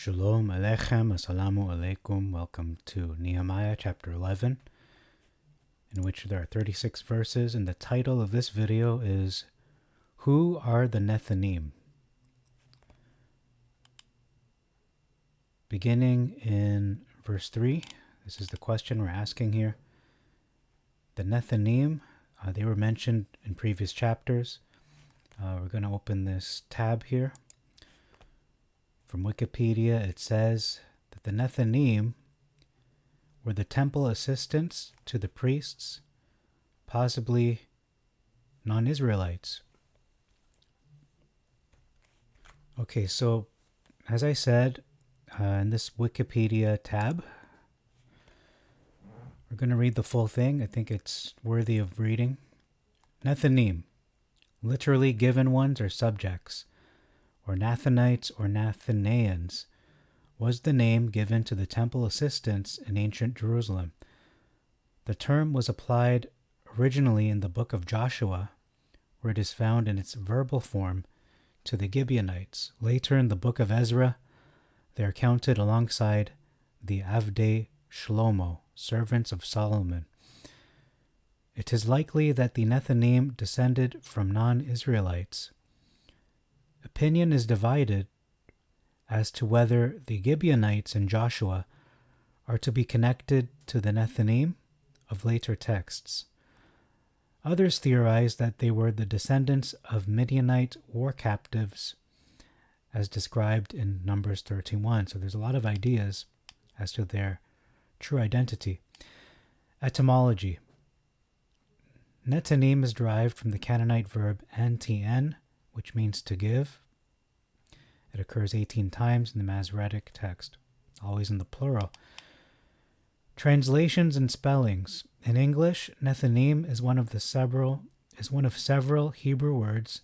Shalom Aleichem, Assalamu Alaikum. Welcome to Nehemiah chapter 11, in which there are 36 verses, and the title of this video is Who are the NETHINIM? Beginning in verse 3, this is the question we're asking here. The NETHINIM, they were mentioned in previous chapters. We're going to open this tab here. From Wikipedia, it says that the NETHINIM were the temple assistants to the priests, possibly non-Israelites. Okay, so as I said, in this Wikipedia tab, we're going to read the full thing. I think it's worthy of reading. NETHINIM, literally given ones or subjects, or Nathanites or Nathanaeans, was the name given to the temple assistants in ancient Jerusalem. The term was applied originally in the book of Joshua, where it is found in its verbal form, to the Gibeonites. Later in the book of Ezra, they are counted alongside the Avdei Shlomo, servants of Solomon. It is likely that the NETHINIM descended from non-Israelites. Opinion is divided as to whether the Gibeonites in Joshua are to be connected to the NETHINIM of later texts. Others theorize that they were the descendants of Midianite war captives as described in Numbers 31. So there's a lot of ideas as to their true identity. Etymology. NETHINIM is derived from the Canaanite verb antn, which means to give. It occurs 18 times in the Masoretic text, always in the plural. Translations and spellings. In English, NETHINIM is one of several Hebrew words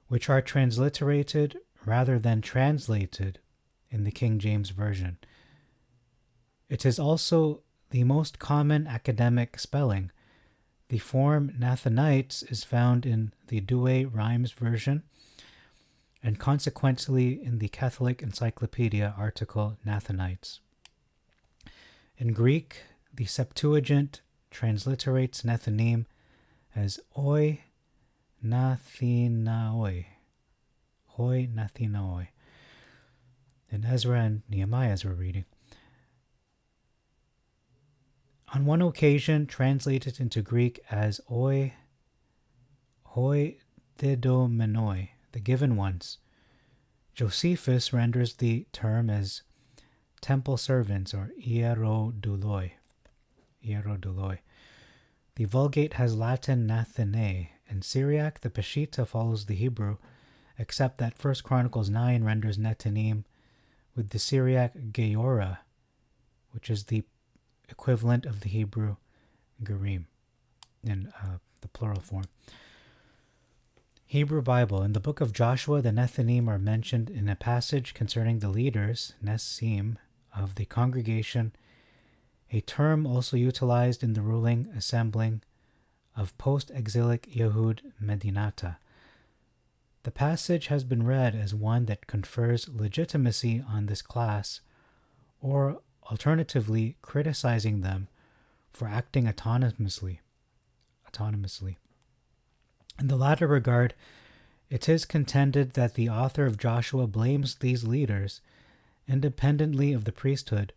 which are transliterated rather than translated in the King James Version. It is also the most common academic spelling. The form Nathanites is found in the Douay-Rheims version and consequently in the Catholic Encyclopedia article Nathanites. In Greek, the Septuagint transliterates NETHINIM as oi nathinaoi. Hoi nathinaoi. In Ezra and Nehemiah, as we're reading. On one occasion, translated into Greek as hoi didomenoi, the given ones. Josephus renders the term as temple servants or hieroduloi. The Vulgate has Latin nathanae. In Syriac, the Peshitta follows the Hebrew, except that 1 Chronicles 9 renders NETHINIM with the Syriac geora, which is the equivalent of the Hebrew gerim in the plural form. Hebrew Bible. In the book of Joshua, the NETHINIM are mentioned in a passage concerning the leaders, Nesim, of the congregation, a term also utilized in the ruling assembling of post-exilic Yehud Medinata. The passage has been read as one that confers legitimacy on this class, or alternatively criticizing them for acting autonomously. In the latter regard, it is contended that the author of Joshua blames these leaders, independently of the priesthood,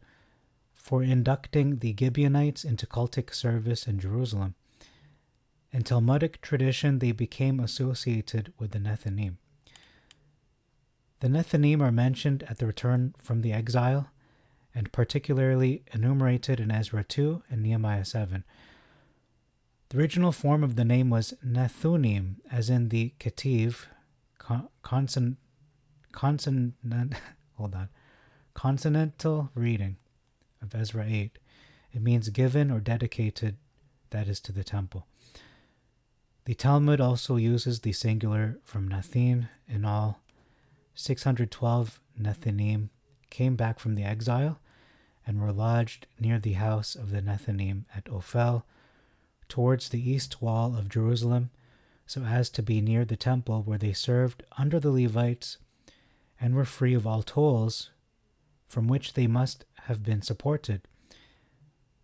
for inducting the Gibeonites into cultic service in Jerusalem. In Talmudic tradition, they became associated with the NETHINIM. The NETHINIM are mentioned at the return from the exile, and particularly enumerated in Ezra 2 and Nehemiah 7. The original form of the name was Nethunim, as in the Ketiv, consonantal reading of Ezra 8. It means given or dedicated, that is to the temple. The Talmud also uses the singular from Nathin. In all, 612 NETHINIM came back from the exile and were lodged near the house of the NETHINIM at Ophel, towards the east wall of Jerusalem, so as to be near the temple where they served under the Levites and were free of all tolls from which they must have been supported.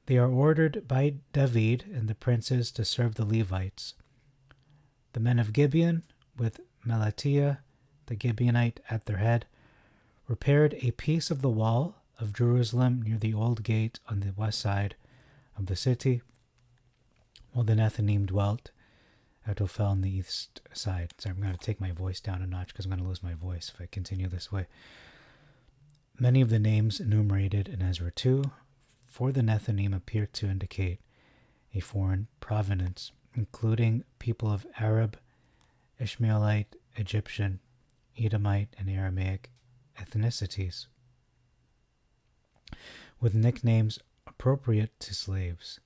They are ordered by David and the princes to serve the Levites. The men of Gibeon, with Melatiah the Gibeonite at their head, repaired a piece of the wall of Jerusalem near the old gate on the west side of the city, while the Nethinim dwelt at Ophel on the east side. So I'm going to take my voice down a notch because I'm going to lose my voice if I continue this way. Many of the names enumerated in Ezra 2 for the Nethinim appear to indicate a foreign provenance, including people of Arab, Ishmaelite, Egyptian, Edomite, and Aramaic ethnicities, with nicknames appropriate to slaves.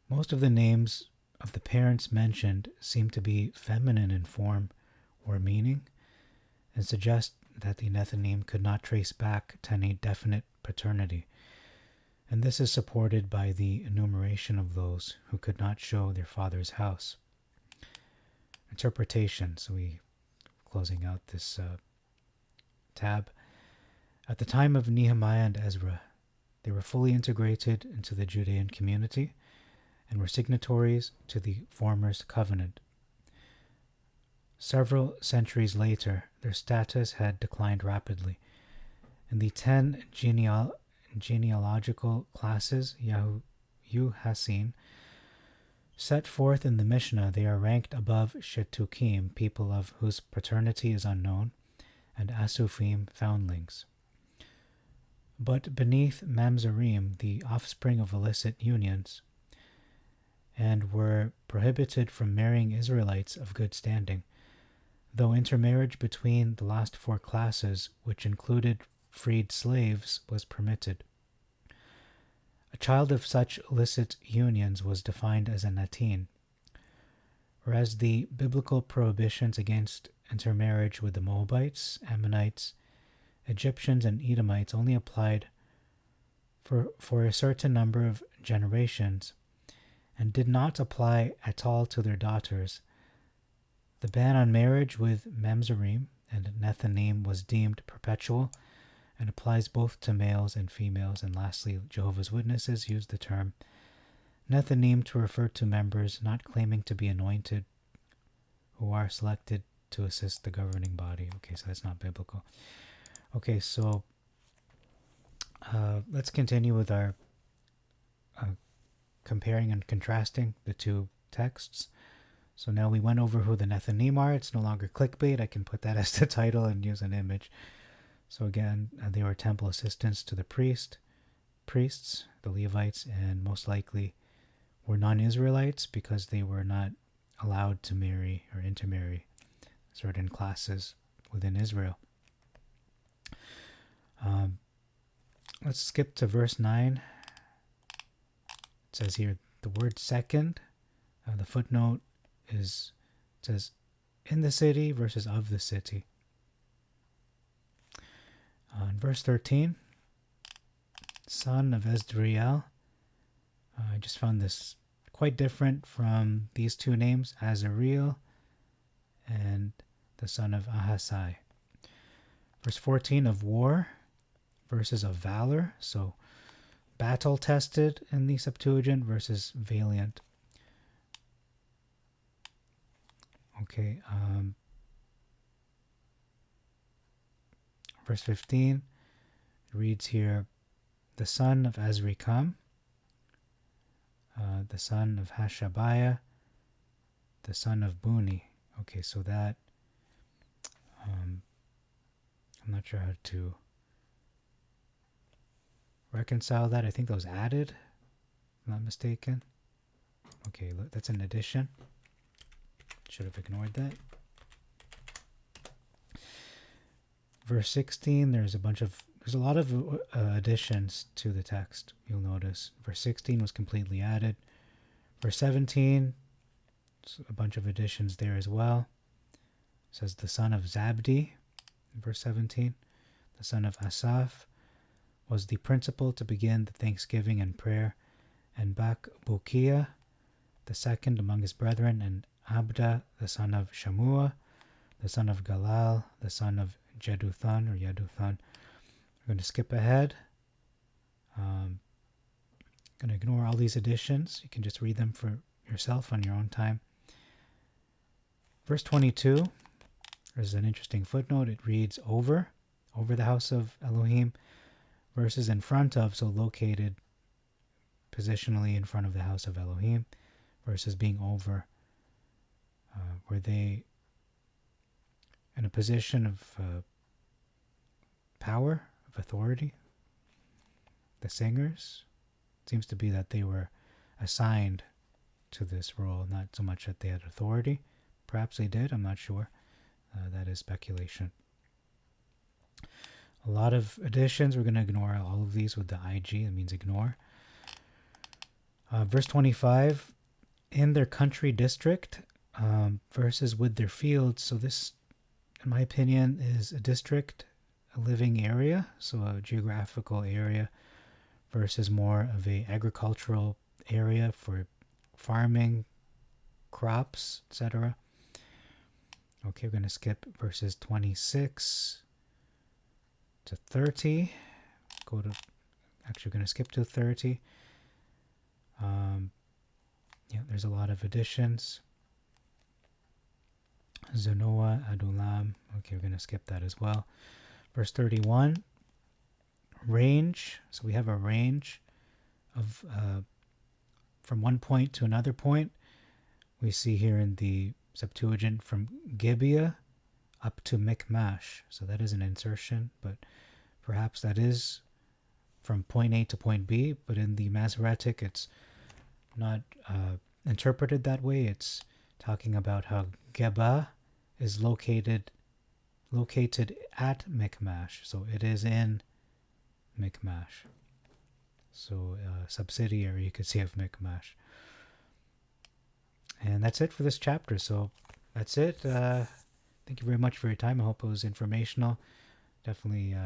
Most of the names of the parents mentioned seem to be feminine in form or meaning, and suggest that the Nethinim could not trace back to any definite paternity, and this is supported by the enumeration of those who could not show their father's house. Interpretation. So we closing out this tab. At the time of Nehemiah and Ezra, they were fully integrated into the Judean community and were signatories to the former's covenant. Several centuries later, their status had declined rapidly. In the 10 genealogical classes Yahuhasin set forth in the Mishnah, they are ranked above Shetukim, people of whose paternity is unknown, and Asufim, foundlings. But beneath Mamzerim, the offspring of illicit unions, and were prohibited from marrying Israelites of good standing, though intermarriage between the last four classes, which included freed slaves, was permitted. A child of such illicit unions was defined as a natin, whereas the biblical prohibitions against intermarriage with the Moabites, Ammonites, Egyptians, and Edomites only applied for a certain number of generations, and did not apply at all to their daughters. The ban on marriage with Mamzerim and Nethinim was deemed perpetual and applies both to males and females. And lastly, Jehovah's Witnesses use the term Nethinim to refer to members not claiming to be anointed who are selected to assist the governing body. Okay, so that's not biblical. Okay, so let's continue with our comparing and contrasting the two texts. So now we went over who the Nethinim are. It's no longer clickbait. I can put that as the title and use an image. So again, they were temple assistants to the priests, the Levites, and most likely were non-Israelites because they were not allowed to marry or intermarry certain classes within Israel. Let's skip to verse 9. It says here, the word second, the footnote says in the city versus of the city. In verse 13, son of Esdriel. I just found this quite different from these two names, Azariel and the son of Ahasai. Verse 14, of war versus of valor. So battle-tested in the Septuagint versus valiant. Okay, verse 15 reads here, the son of Azrikam, the son of Hashabiah, the son of Buni. Okay, so that, I'm not sure how to reconcile that. I think that was added, if I'm not mistaken. Okay, look, that's an addition. Should have ignored that. Verse 16, there's a lot of additions to the text, you'll notice. Verse 16 was completely added. Verse 17, a bunch of additions there as well. It says the son of Zabdi, verse 17. The son of Asaph was the principal to begin the thanksgiving and prayer, and Bakbukiah, the second among his brethren, and Abda, the son of Shammua, the son of Galal, the son of Jeduthun, We're going to skip ahead. Going to ignore all these additions. You can just read them for yourself on your own time. Verse 22, there's an interesting footnote. It reads over the house of Elohim, versus in front of, so located positionally in front of the house of Elohim, versus being over. Were they in a position of power, of authority? The singers? It seems to be that they were assigned to this role, not so much that they had authority. Perhaps they did, I'm not sure. That is speculation. A lot of additions. We're going to ignore all of these with the IG. That means ignore. Verse 25, in their country district, versus with their fields. So this, in my opinion, is a district, a living area, so a geographical area, versus more of a agricultural area for farming, crops, etc. Okay, we're going to skip verses 26 to 30. Actually, we're going to skip to 30. Yeah, there's a lot of additions. Zanoah, Adulam. Okay, we're going to skip that as well. Verse 31. Range. So we have a range of from one point to another point. We see here in the Septuagint from Gibeah up to Michmash. So that is an insertion, but perhaps that is from point A to point B. But in the Masoretic, it's not interpreted that way. It's talking about how Geba is located at Michmash. So it is in Michmash. So subsidiary, you could say, of Michmash. And that's it for this chapter. So that's it. Thank you very much for your time. I hope it was informational. Definitely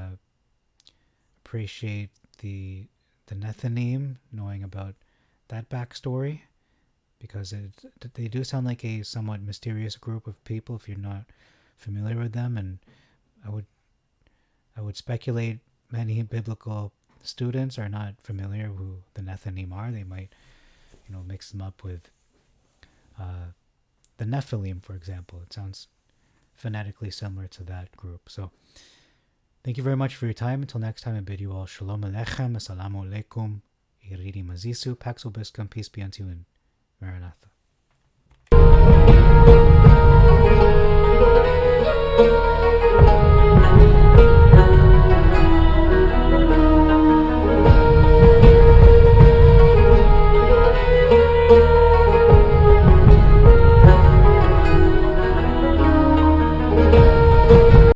appreciate the NETHINIM, knowing about that backstory, because they do sound like a somewhat mysterious group of people if you're not familiar with them. And I would speculate many biblical students are not familiar who the NETHINIM are. They might, mix them up with the Nephilim, for example. It sounds phonetically similar to that group. So thank you very much for your time. Until next time, I bid you all shalom aleichem, assalamu alaikum, iridi mazisu, pax vobiscum, peace be unto you, and maranatha.